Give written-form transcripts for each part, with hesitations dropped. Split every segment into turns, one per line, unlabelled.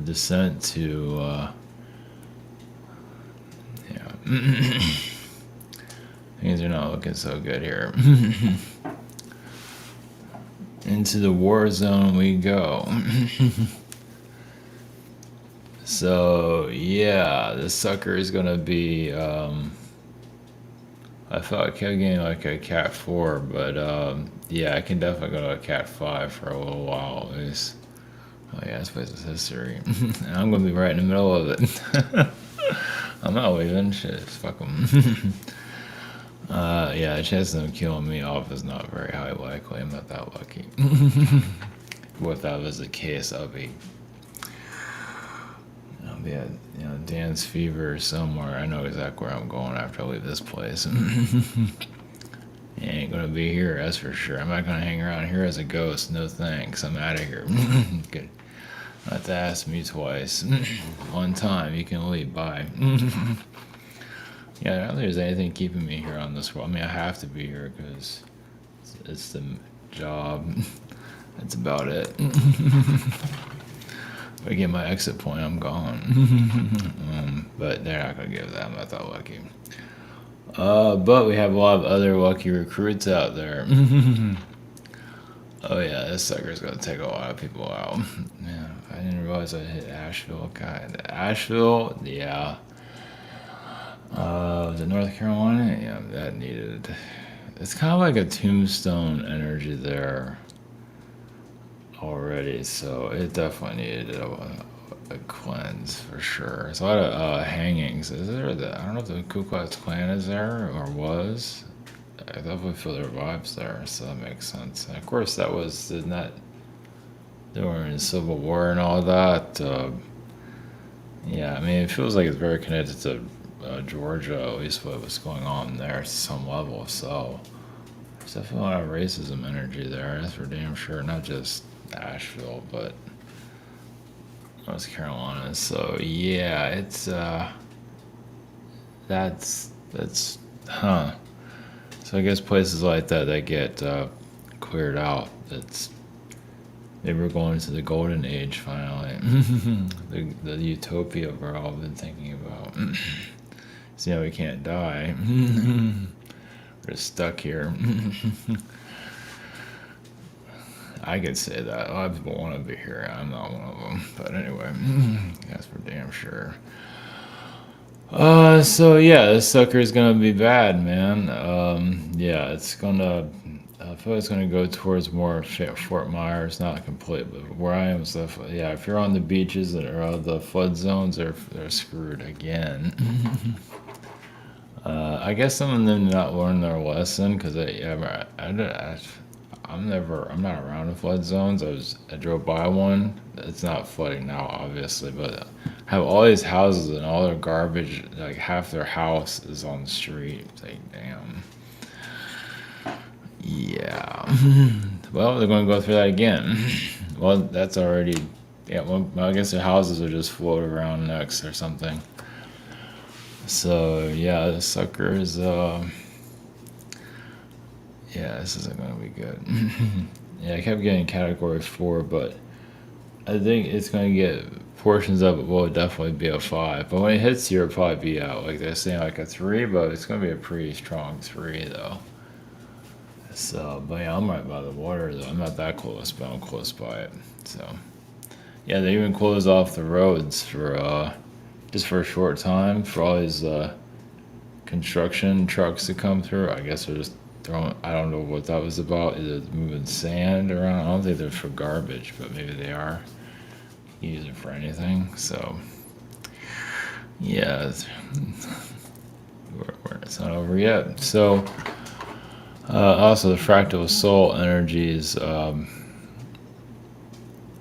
descent to, yeah. Things are not looking so good here. Into the war zone we go. So, yeah, this sucker is going to be, I thought I kept getting like a Cat 4, but yeah, I can definitely go to a Cat 5 for a little while at least. Oh yeah, this place is history. And I'm going to be right in the middle of it. I'm not leaving. Shit, fuck them. Yeah, the chance of them killing me off is not very high likely. I'm not that lucky. What that was the case, I'll be at, dance fever somewhere. I know exactly where I'm going after I leave this place. Ain't gonna be here, that's for sure. I'm not gonna hang around here as a ghost. No thanks. I'm out of here. Good. Not have to ask me twice. One time, you can leave. Bye. Yeah, I don't think there's anything keeping me here on this world. I mean, I have to be here because it's the job. That's about it. If I get my exit point, I'm gone. But they're not gonna give that. I'm not that lucky. But we have a lot of other lucky recruits out there. Oh yeah, this sucker's gonna take a lot of people out. Yeah, I didn't realize I hit Asheville. God, Asheville, yeah. Was it North Carolina? Yeah, that needed. It's kind of like a tombstone energy there already, so it definitely needed a cleanse for sure. There's a lot of hangings. Is there? I don't know if the Ku Klux Klan is there or was. I definitely feel their vibes there, so that makes sense. And of course, that was during the Civil War and all that. Yeah, I mean, it feels like it's very connected to Georgia, at least what was going on there to some level. So there's definitely a lot of racism energy there. That's for damn sure. Not just Asheville, but North Carolina. So yeah, it's that's huh. So I guess places like that get cleared out. Maybe we're going to the golden age finally. the utopia we're all been thinking about. See how we can't die. We're stuck here. I could say that. A lot of people want to be here. I'm not one of them. But anyway, that's for damn sure. So yeah, this sucker is gonna be bad, man. Yeah, it's gonna. I feel it's gonna go towards more Fort Myers, not complete, but where I am stuff. Yeah, if you're on the beaches or the flood zones, they're screwed again. I guess some of them did not learn their lesson because I'm not around the flood zones. I drove by one. It's not flooding now, obviously, but have all these houses and all their garbage. Like half their house is on the street. It's like, damn. Yeah. Well, they're going to go through that again. Well, that's already. Yeah. Well, I guess their houses are just floating around next or something. So yeah, the sucker is. Yeah, this isn't going to be good. Yeah, I kept getting category 4, but I think it's going to get portions of it will definitely be a 5. But when it hits here, it'll probably be out. Like they're saying like a 3, but it's going to be a pretty strong 3 though. So, but yeah, I'm right by the water though. I'm not that close, but I'm close by it. So, yeah, they even closed off the roads for just for a short time for all these construction trucks to come through. I guess they're just throwing. I don't know what that was about. Either moving sand around. I don't think they're for garbage, but maybe they are. You use it for anything. So, yeah, it's not over yet. So. Also, the fractal soul energies,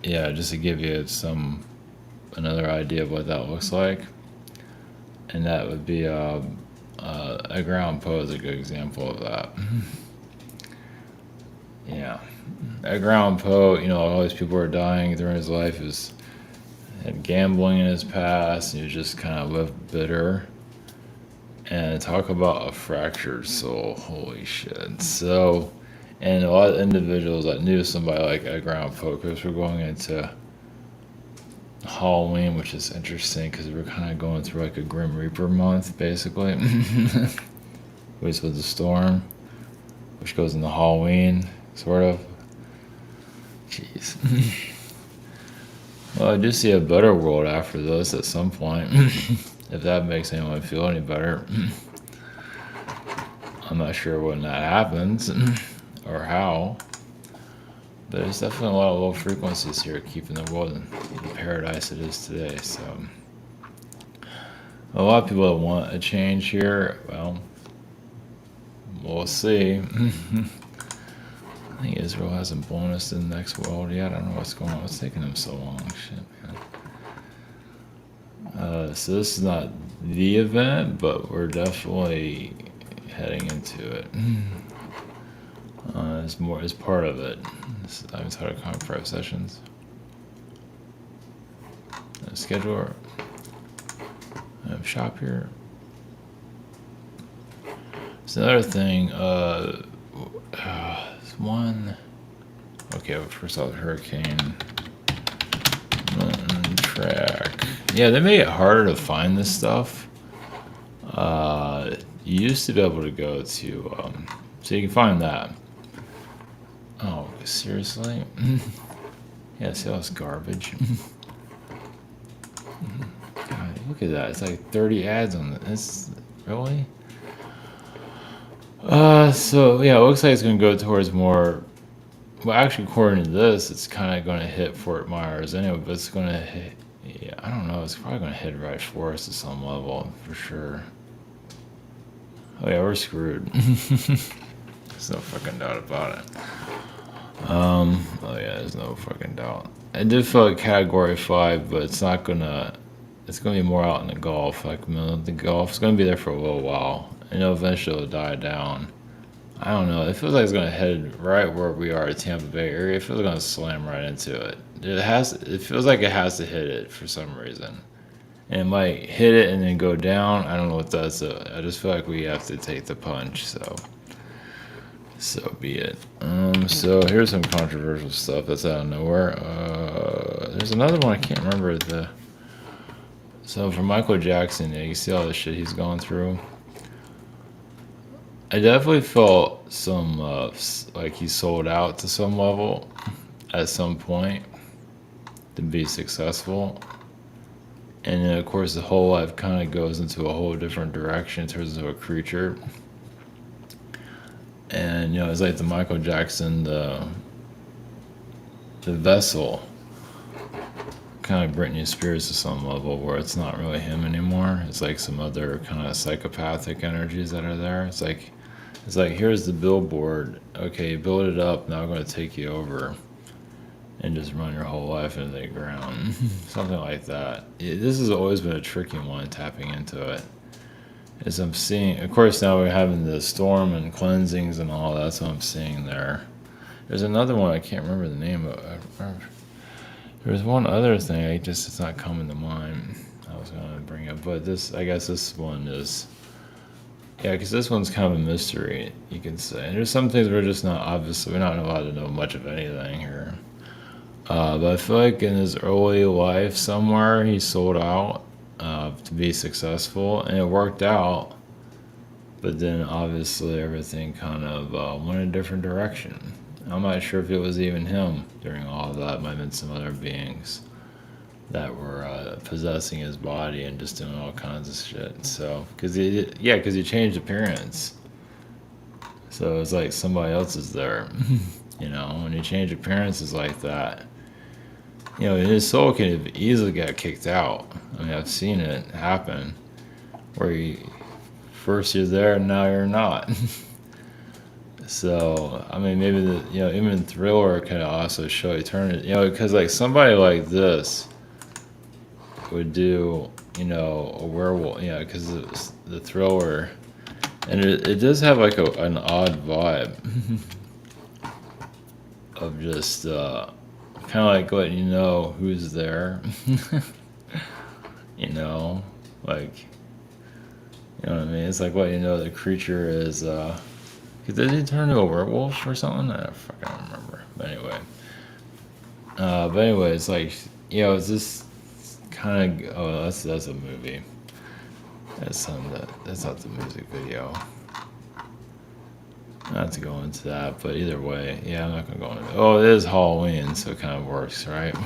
yeah, just to give you another idea of what that looks like, and that would be Edgar Allan Poe is a good example of that. Yeah, Edgar Allan Poe, all these people were dying during his life. He had gambling in his past, and he was just kind of lived bitter. And talk about a fractured soul. Holy shit. So, and a lot of individuals that knew somebody like Edgar Allan Poe, because we're going into Halloween, which is interesting because we're kind of going through like a Grim Reaper month, basically. Waits with the storm, which goes into Halloween, sort of. Jeez. Well, I do see a better world after this at some point, if that makes anyone feel any better. I'm not sure when that happens or how, but there's definitely a lot of low frequencies here keeping the world in the paradise it is today. So a lot of people that want a change here, well, we'll see. I think Israel hasn't blown us to the next world yet. I don't know what's going on. What's taking them so long? Shit, man. So this is not the event, but we're definitely heading into it. It's part of it. I'm tired of conference sessions. Scheduler. I have shop here. It's another thing. There's one. Okay, first off, hurricane. Milton track. Yeah, they make it harder to find this stuff. You used to be able to go to, so you can find that. Oh, seriously? Yeah, see all this garbage? God, look at that. It's like 30 ads on this. Really? So, yeah, it looks like it's going to go towards more... Well, actually, according to this, it's kind of going to hit Fort Myers anyway, but it's going to hit... Yeah, I don't know. It's probably going to hit right for us at some level, for sure. Oh, yeah, we're screwed. There's no fucking doubt about it. Oh yeah, there's no fucking doubt. I did feel like Category 5, but it's not gonna... It's gonna be more out in the Gulf. Like, the Gulf is gonna be there for a little while. I know eventually it'll die down. I don't know. It feels like it's gonna head right where we are at Tampa Bay area. It feels like it's gonna slam right into it. It feels like it has to hit it for some reason. And it might hit it and then go down. I don't know what that's. I just feel like we have to take the punch, so be it. So here's some controversial stuff that's out of nowhere. There's another one I can't remember So for Michael Jackson, yeah, you see all the shit he's gone through. I definitely felt some like he sold out to some level at some point to be successful. And then, of course, the whole life kind of goes into a whole different direction in terms of a creature. And, it's like the Michael Jackson, the vessel, kind of Britney Spears to some level, where it's not really him anymore. It's like some other kind of psychopathic energies that are there. It's like here's the billboard. Okay, you build it up. Now I'm going to take you over and just run your whole life into the ground. Something like that. This has always been a tricky one, tapping into it. As I'm seeing, of course, now we're having the storm and cleansings and all that's what I'm seeing there. There's another one, I can't remember the name of it. There's one other thing, it's not coming to mind. I was going to bring up, but I guess this one is, yeah, because this one's kind of a mystery, you can say. And there's some things we're just not, obviously, we're not allowed to know much of anything here. But I feel like in his early life somewhere, he sold out to be successful, and it worked out. But then obviously everything kind of went a different direction. I'm not sure if it was even him during all of that. It might have been some other beings that were possessing his body and just doing all kinds of shit. So, because he changed appearance. So it's like somebody else is there. When you change appearances like that, his soul can have easily got kicked out. I mean, I've seen it happen where first you're there and now you're not. So, I mean, maybe even Thriller can also show eternity, because like somebody like this would do, a werewolf, because the Thriller, and it does have like an odd vibe of just, kind of like letting you know who's there. Like, what I mean? It's like letting you know the creature is, did he turn into a werewolf or something? I don't remember. But anyway, it's like, it's this kind of. Oh, that's a movie. That's not the music video. Not to go into that, but either way, yeah, I'm not gonna go into. Oh, it is Halloween, so it kind of works, right?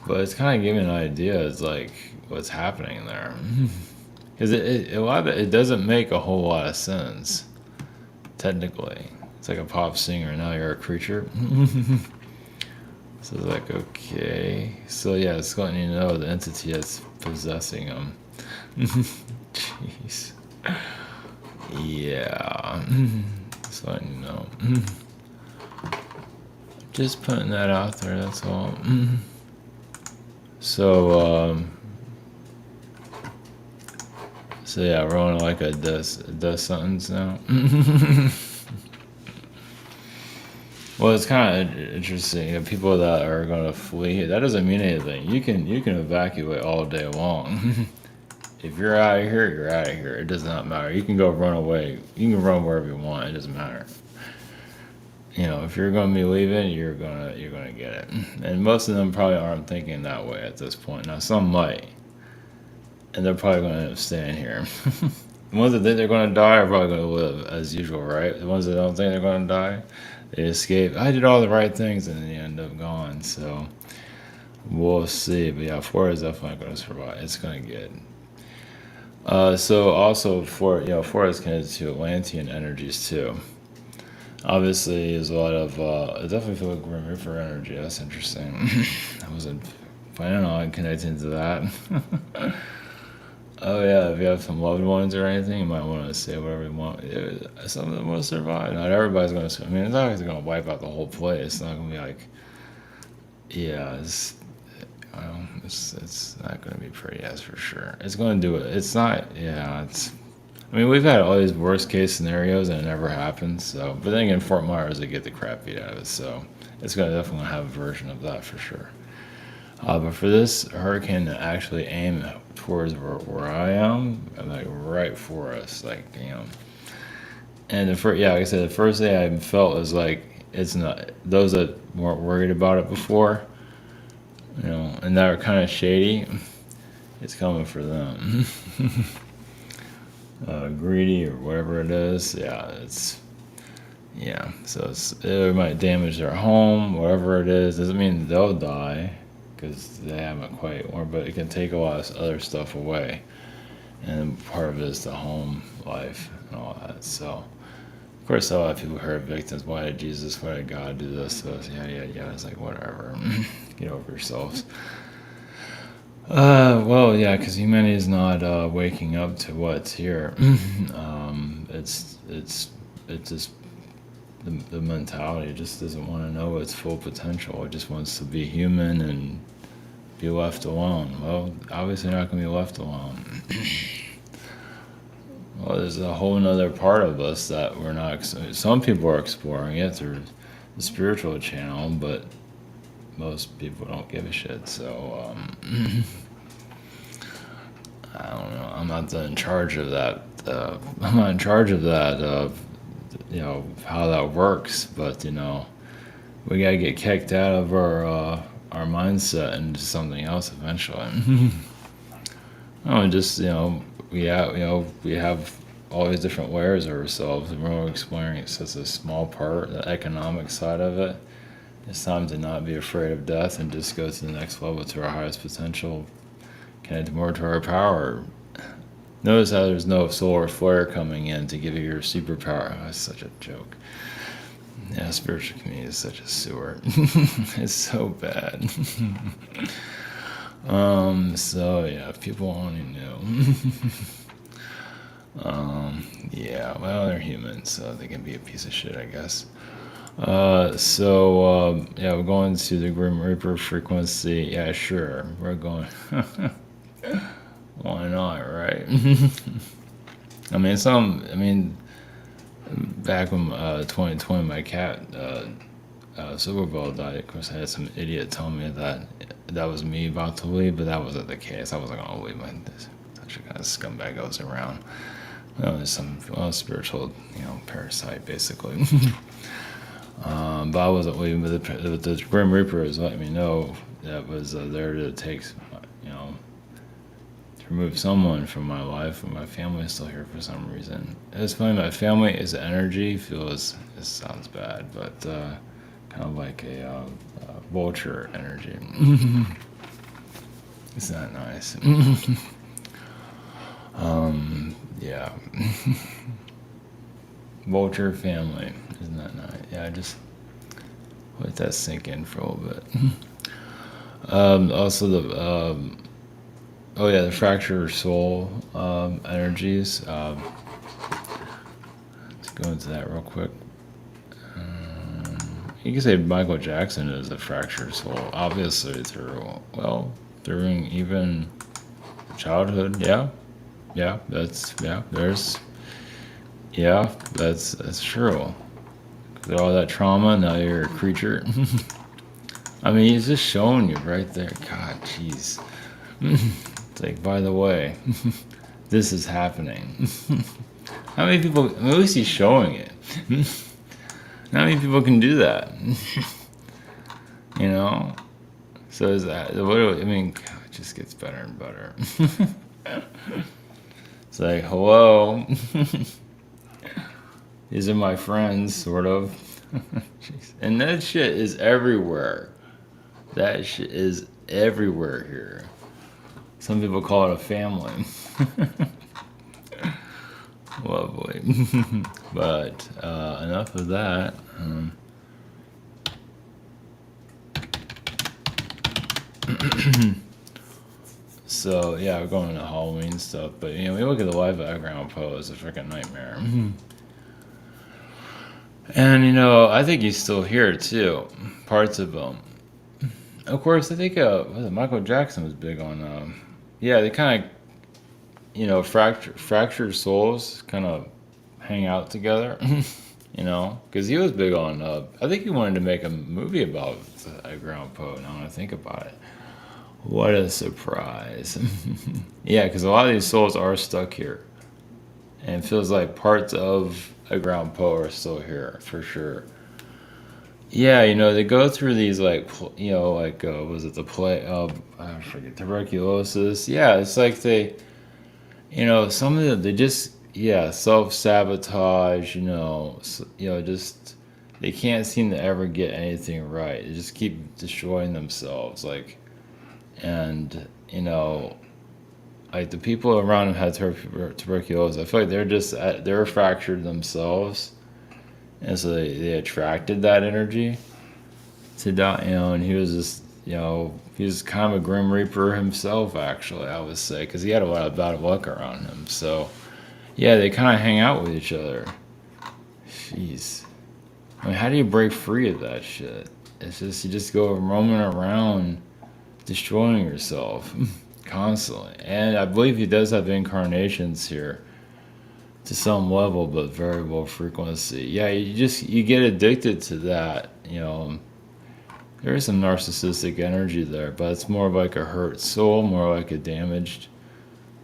But it's kind of giving an idea. It's like what's happening there, because it doesn't make a whole lot of sense. Technically, it's like a pop singer. Now you're a creature. So it's like, okay. So yeah, it's letting you know the entity that's possessing them. Jeez. Yeah. Just letting you know. Just putting that out there, that's all. So, so yeah, we're on like a death sentence now. Well, it's kind of interesting. You know, people that are going to flee, that doesn't mean anything. You can evacuate all day long. If you're out of here, you're out of here. It does not matter. You can go run away. You can run wherever you want. It doesn't matter. You know, if you're going to be leaving, you're gonna get it. And most of them probably aren't thinking that way at this point. Now, some might, and they're probably going to end up staying here. The ones that think they're going to die are probably going to live as usual, right? The ones that don't think they're going to die, they escape. I did all the right things, and then they end up gone. So we'll see. But yeah, 4 is definitely going to survive. It's going to get. So also 4 is connected to Atlantean energies too. Obviously, there's a lot of. It definitely feels like Grim Reaper energy. That's interesting. I wasn't planning on connecting to that. Oh yeah, if you have some loved ones or anything, you might want to say whatever you want. Some of them will survive. Not everybody's going to. I mean, it's not like they're going to wipe out the whole place. It's not going to be like, yeah, it's not going to be pretty, that's for sure. It's going to do it. It's not. Yeah, it's. I mean, we've had all these worst case scenarios and it never happens. So, but then again, Fort Myers, they get the crap beat out of it. So, it's going to definitely have a version of that for sure. But for this hurricane to actually aim towards where I am, like right for us, like, you know. And the first, yeah, like I said, the first thing I felt was like, it's not, those that weren't worried about it before, you know, and that are kind of shady, it's coming for them. Greedy or whatever it is, yeah, so it might damage their home, whatever it is, doesn't mean they'll die, because they haven't quite, but it can take a lot of other stuff away, and part of it is the home life and all that. So, of course, a lot of people heard victims. Why did Jesus? Why did God do this to us? Yeah. It's like whatever. Get over yourselves. Well, yeah, because humanity is not waking up to what's here. It's just the mentality just doesn't want to know its full potential. It just wants to be human and be left alone. Well, obviously not going to be left alone. Well, there's a whole nother part of us that we're not. Some people are exploring it through the spiritual channel, but most people don't give a shit. So I don't know. I'm not in charge of that. I'm not in charge of that. You know how that works, but you know we gotta get kicked out of our mindset into something else eventually. Oh, just we have all these different layers of ourselves, and we're exploring such a small part, the economic side of it. It's time to not be afraid of death and just go to the next level, to our highest potential, connect more to our power. Notice how there's no solar flare coming in to give you your superpower. Oh, that's such a joke. Yeah, spiritual community is such a sewer. It's so bad. So yeah, if people only knew. Yeah, well, they're humans, so they can be a piece of shit, I guess. Yeah, we're going to the Grim Reaper frequency. Yeah, sure, we're going. Why not, right? I mean, back when 2020, my cat Super Bowl died. Of course, I had some idiot tell me that was me about to leave, but that wasn't the case. I wasn't gonna leave. Such a kind of scumbag goes around. Well, there's some spiritual, parasite basically. But I wasn't leaving. But the Grim Reaper is letting me know that was there to take, you know, to remove someone from my life, and my family is still here for some reason. It's funny, my family is energy, feels, this sounds bad, but kind of like a vulture energy. It's not nice. Yeah. Vulture family, isn't that nice? Yeah, just let that sink in for a little bit. Also the fractured soul energies. Let's go into that real quick. You can say Michael Jackson is a fractured soul, obviously through even childhood. That's true. With all that trauma, now you're a creature. I mean, he's just showing you right there. God, jeez. It's like, by the way, this is happening. How many people, at least he's showing it. How many people can do that? You know? So is that, I mean, God, it just gets better and better. It's like, hello. These are my friends, sort of. And that shit is everywhere. That shit is everywhere here. Some people call it a family. Lovely. But enough of that. So yeah, we're going into Halloween stuff, but you know, we look at the life of Edgar Allan Poe, it's a freaking nightmare. And you know, I think he's still here too. Parts of him. Of course, I think Michael Jackson was big on. Yeah, they kind of, you know, fractured souls kind of hang out together. You know, because he was big on. I think he wanted to make a movie about Edgar Allan Poe. Now when I think about it, what a surprise! Yeah, because a lot of these souls are stuck here, and it feels like parts of Edgar Allan Poe are still here for sure. Yeah, you know, they go through these like, you know, like was it the play? I forget, tuberculosis. Yeah, it's like they, you know, some of them they just self-sabotage. Just they can't seem to ever get anything right. They just keep destroying themselves. Like, and you know, like the people around them had tuberculosis. I feel like they're fractured themselves, and so they attracted that energy to die. You know, and he was just, you know, he was kind of a grim reaper himself. Actually, I would say, because he had a lot of bad luck around him. So yeah, they kind of hang out with each other. Jeez, I mean, how do you break free of that shit? It's just you just go roaming around, destroying yourself constantly. And I believe he does have incarnations here to some level, but very low frequency. Yeah, you get addicted to that. You know, there is some narcissistic energy there, but it's more like a hurt soul, more like a damaged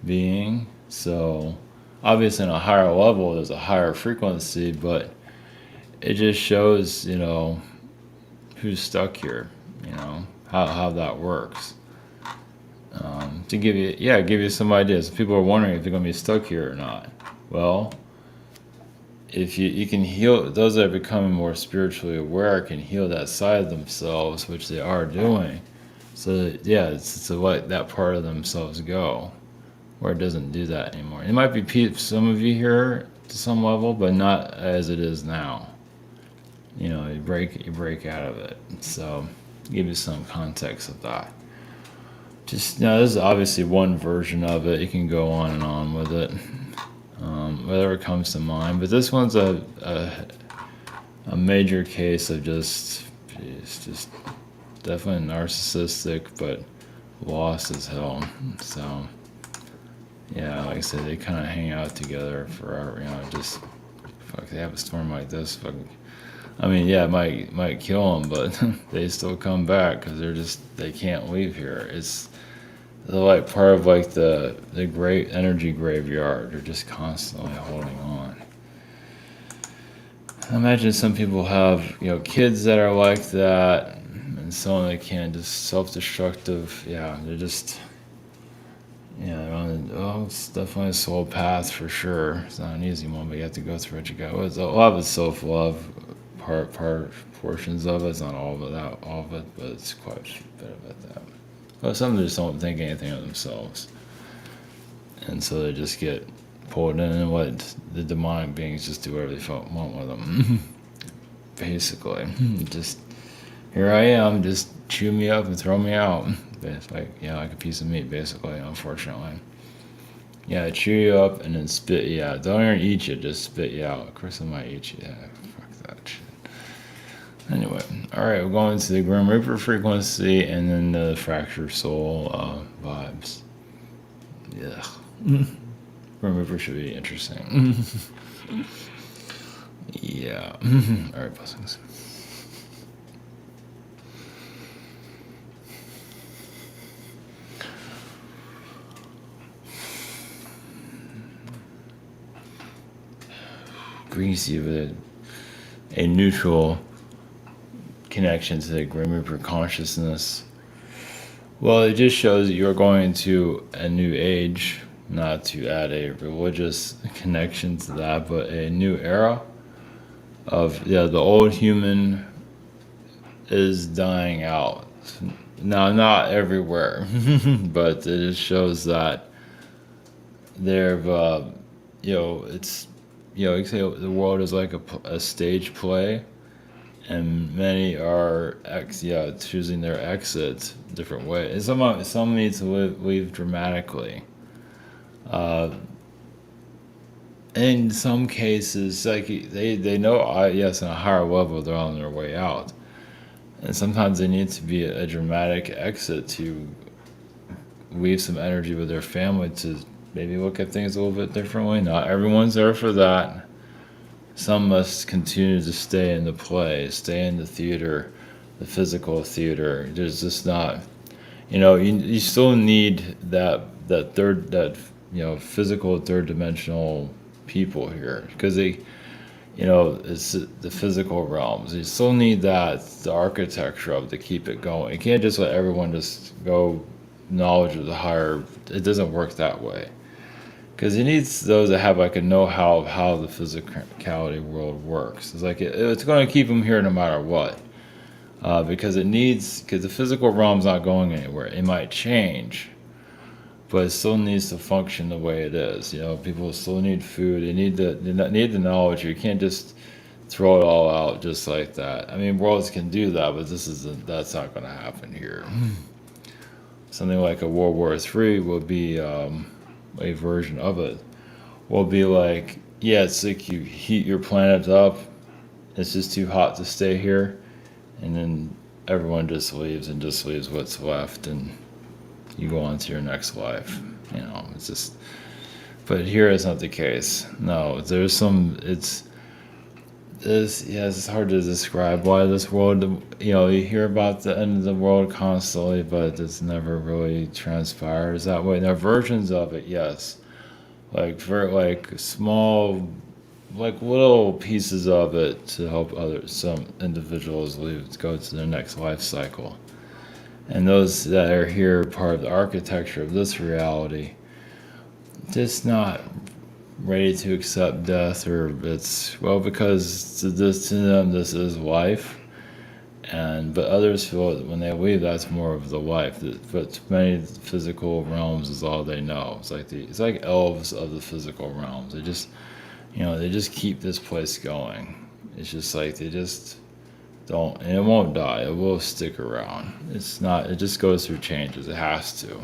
being. So obviously on a higher level there's a higher frequency, but it just shows, you know, who's stuck here, you know, how that works. To give you some ideas. People are wondering if they're going to be stuck here or not. Well, if you can heal, those that are becoming more spiritually aware can heal that side of themselves, which they are doing. So that, yeah, it's to let that part of themselves go, where it doesn't do that anymore. It might be some of you here to some level, but not as it is now. You know, you break out of it. So give you some context of that. Just now, this is obviously one version of it. You can go on and on with it, whatever comes to mind. But this one's a major case of just definitely narcissistic, but lost as hell. So yeah, like I said, they kind of hang out together forever. You know, just fuck. They have a storm like this. Fuck. I mean, yeah, it might kill them, but they still come back because they can't leave here. They're like part of like the great energy graveyard. They're just constantly holding on. I imagine some people have, you know, kids that are like that, and and so they can just self-destructive. Yeah, they're just. Yeah, they're on. Oh, it's definitely a soul path for sure. It's not an easy one, but you have to go through what you got. A lot of it's self-love, portions of it. It's not all of it, all of it, but it's quite a bit of it. That. But some just don't think anything of themselves, and so they just get pulled in and what the demonic beings just do whatever they want with them. Basically, just here I am, just chew me up and throw me out. It's like, like a piece of meat, basically, unfortunately. Yeah, chew you up and then spit you out. Don't even eat you, just spit you out. Of course I might eat you. Yeah, fuck that shit. Anyway, alright, we're going to the Grim Reaper frequency and then the Fractured Soul vibes. Yeah. Grim Reaper should be interesting. Yeah. Alright, blessings. Greasy with a neutral connection to the Grim Reaper consciousness. Well, it just shows that you're going to a new age, not to add a religious connection to that, but a new era of, the old human is dying out. Now, not everywhere, but it just shows that they've, it's, you can say the world is like a stage play, and many are choosing their exits different ways. Some need to leave dramatically. In some cases, like they know, yes, on a higher level they're on their way out, and sometimes they need to be a dramatic exit to leave some energy with their family to maybe look at things a little bit differently. Not everyone's there for that. Some must continue to stay in the play, stay in the theater, the physical theater. There's just not, you still need that physical third dimensional people here, because they, it's the physical realms. You still need the architecture of to keep it going. You can't just let everyone just go knowledge of the higher. It doesn't work that way. Because he needs those that have like a know-how of how the physicality world works. It's like it's going to keep him here no matter what. Because the physical realm's not going anywhere. It might change, but it still needs to function the way it is. People still need food. They need the knowledge. You can't just throw it all out just like that. I mean, worlds can do that, but that's not going to happen here. Something like a World War III will be. A version of it will be like, it's like you heat your planet up, it's just too hot to stay here, and then everyone just leaves what's left, and you go on to your next life. It's just, but here it's not the case. No, it's hard to describe why this world, you hear about the end of the world constantly, but it's never really transpires that way. There are versions of it, yes, like small, like little pieces of it to help some individuals go to their next life cycle. And those that are here, part of the architecture of this reality, just not ready to accept death, or because to them this is life, but others feel that when they leave, that's more of the life. But many physical realms is all they know. It's like elves of the physical realms. They just keep this place going. It's just like they just don't, and it won't die. It will stick around. It just goes through changes. It has to.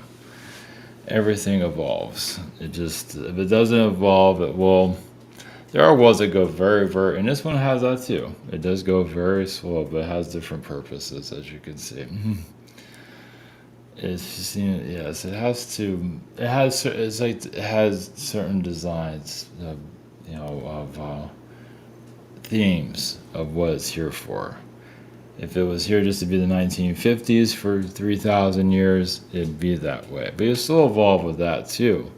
Everything evolves. If it doesn't evolve, it will. There are worlds that go very, very, and this one has that too. It does go very slow, but it has different purposes, as you can see. It's just, yes, it has to. It has certain designs, of themes of what it's here for. If it was here just to be the 1950s for 3,000 years, it'd be that way. But you still evolve with that too.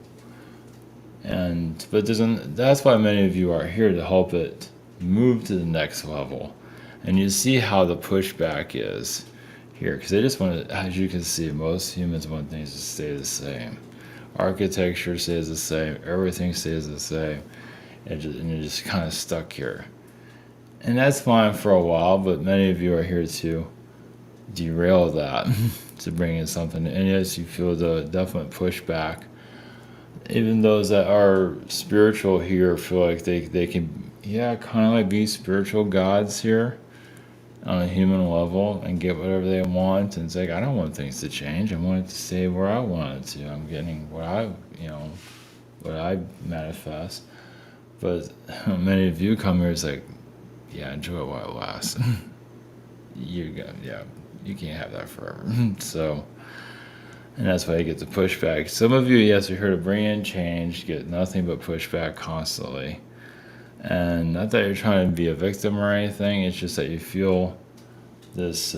That's why many of you are here, to help it move to the next level. And you see how the pushback is. here, because they just want to, as you can see, most humans want things to stay the same. Architecture stays the same, everything stays the same, and you're just kind of stuck here. And that's fine for a while, but many of you are here to derail that, to bring in something. And yes, you feel the definite pushback. Even those that are spiritual here feel like they can, yeah, kind of like be spiritual gods here on a human level and get whatever they want. And it's like, I don't want things to change. I want it to stay where I want it to. I'm getting what what I manifest. But many of you come here, it's like, yeah, enjoy it while it lasts. You can't have that forever. So, and that's why you get the pushback. Some of you, yes, are here to bring in change, get nothing but pushback constantly. And not that you're trying to be a victim or anything, it's just that you feel this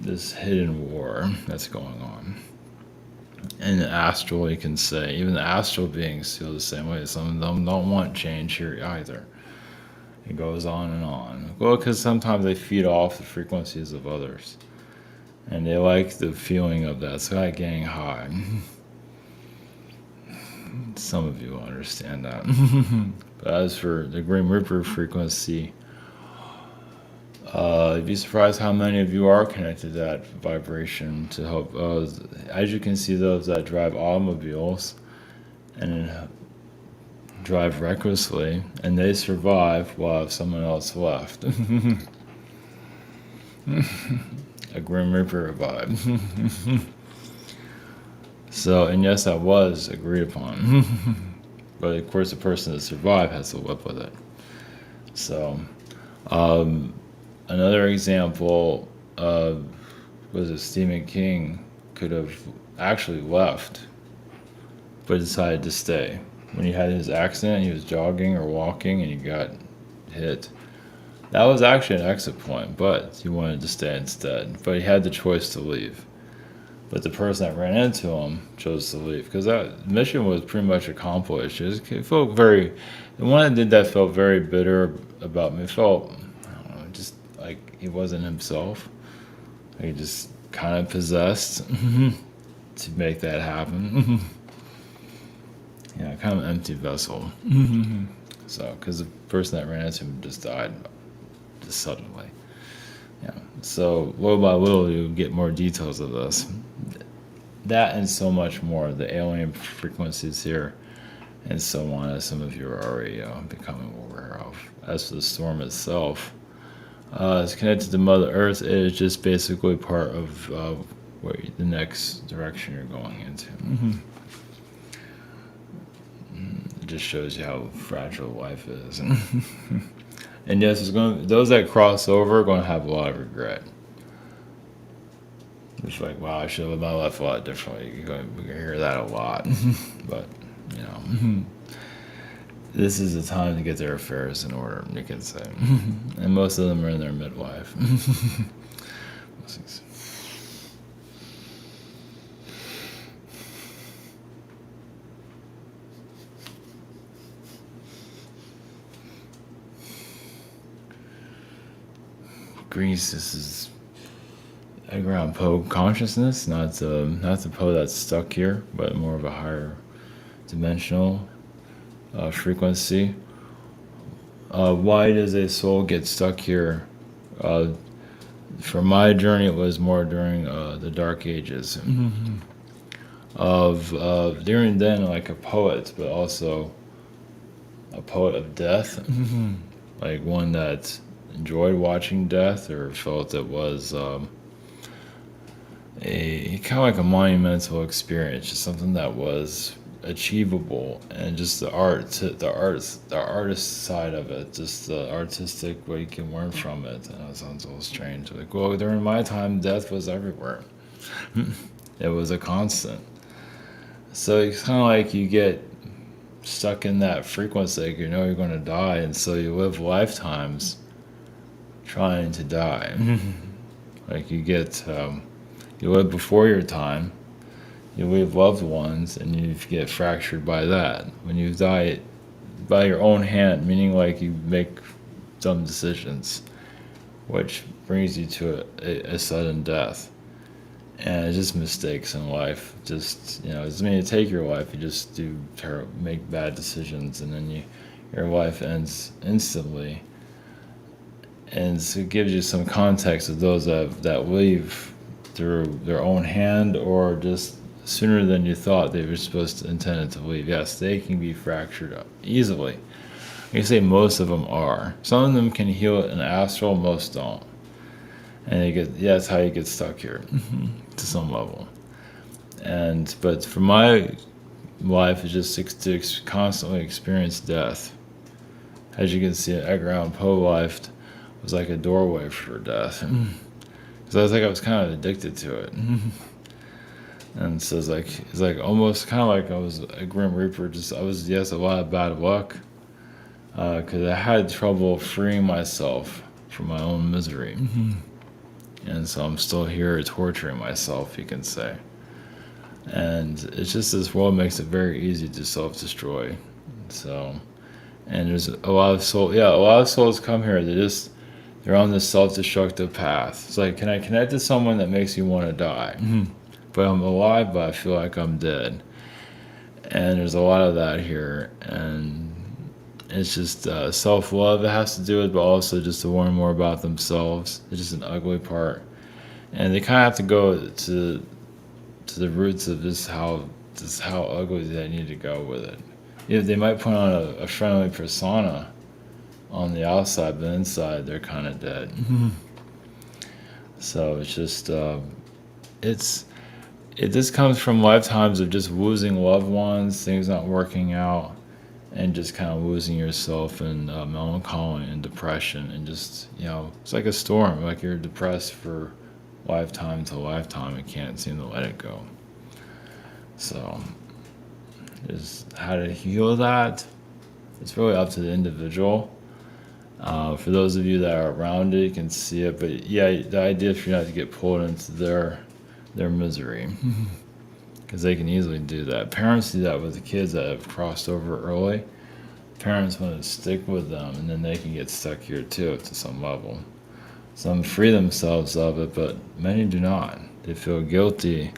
this hidden war that's going on. And the astral, you can say, even the astral beings feel the same way. Some of them don't want change here either. It goes on and on. Well, because sometimes they feed off the frequencies of others. And they like the feeling of that. It's like getting high. Some of you will understand that. But as for the Grim Reaper frequency, you'd be surprised how many of you are connected to that vibration to help. As you can see, those that drive automobiles and drive recklessly, and they survive while someone else left. A Grim Reaper vibe. So, and yes, that was agreed upon. But of course, the person that survived has to live with it. So, another example was that Stephen King could have actually left, but decided to stay. When he had his accident, he was jogging or walking and he got hit. That was actually an exit point, but he wanted to stay instead. But he had the choice to leave. But the person that ran into him chose to leave because that mission was pretty much accomplished. It felt very, the one that did that felt very bitter about me. It felt, I don't know, just like he wasn't himself. He just kind of possessed to make that happen. Yeah, kind of an empty vessel. So, because the person that ran into him just died just suddenly. Yeah. So little by little, you get more details of this. That and so much more. The alien frequencies here, and so on, as some of you are already becoming aware of. As for the storm itself, it's connected to Mother Earth. It is just basically part of the next direction you're going into. It just shows you how fragile life is. And yes, those that cross over are going to have a lot of regret. It's like, wow, I should have lived my life a lot differently. We're going to hear that a lot. But, this is the time to get their affairs in order, you can say. And most of them are in their midlife. Greece, this is Edgar Allan Poe consciousness, not the Poe that's stuck here, but more of a higher dimensional frequency. Why does a soul get stuck here? For my journey, it was more during the Dark Ages. During then, like a poet, but also a poet of death, like one that enjoyed watching death or felt it was a kind of like a monumental experience, just something that was achievable, and just the artist side of it, just the artistic what you can learn from it. And it sounds a little strange. Like, well, during my time, death was everywhere. It was a constant. So it's kind of like you get stuck in that frequency, like you know you're going to die, and so you live lifetimes trying to die. Like you live before your time, you leave loved ones, and you get fractured by that. When you die by your own hand, meaning like you make dumb decisions, which brings you to a sudden death. And it's just mistakes in life. Just, it doesn't mean to take your life. You just make bad decisions, and then your life ends instantly. And so it gives you some context of those that leave through their own hand, or just sooner than you thought they were supposed to intended to leave. Yes, they can be fractured up easily. You say most of them are. Some of them can heal it in astral, most don't. And that's how you get stuck here to some level. But for my life, it's just to constantly experience death. As you can see, Edgar Allan Poe life was like a doorway for death. Because I was kind of addicted to it. And so it's like almost kind of like I was a Grim Reaper. I was, yes, a lot of bad luck. Because I had trouble freeing myself from my own misery. And so I'm still here torturing myself, you can say. And it's just this world makes it very easy to self-destroy. So, and there's a lot of souls come here. They're on this self-destructive path. It's like, can I connect to someone that makes you want to die? But I'm alive, but I feel like I'm dead. And there's a lot of that here. And it's just self-love it has to do with, but also just to learn more about themselves. It's just an ugly part. And they kind of have to go to the roots of how ugly they need to go with it. They might put on a friendly persona on the outside, but inside they're kind of dead. So it's just, this comes from lifetimes of just losing loved ones, things not working out, and just kind of losing yourself in melancholy and depression, and just, it's like a storm, like you're depressed for lifetime to lifetime and can't seem to let it go. So, just how to heal that, it's really up to the individual. For those of you that are around it, you can see it, but yeah, the idea is for you not to get pulled into their misery. Because they can easily do that. Parents do that with the kids that have crossed over early. Parents want to stick with them, and then they can get stuck here too to some level. Some free themselves of it, but many do not. They feel guilty,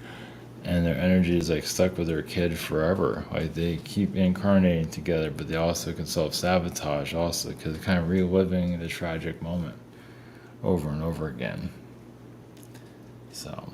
and their energy is like stuck with their kid forever. Like they keep incarnating together, but they also can self-sabotage also, because they're kind of reliving the tragic moment over and over again. So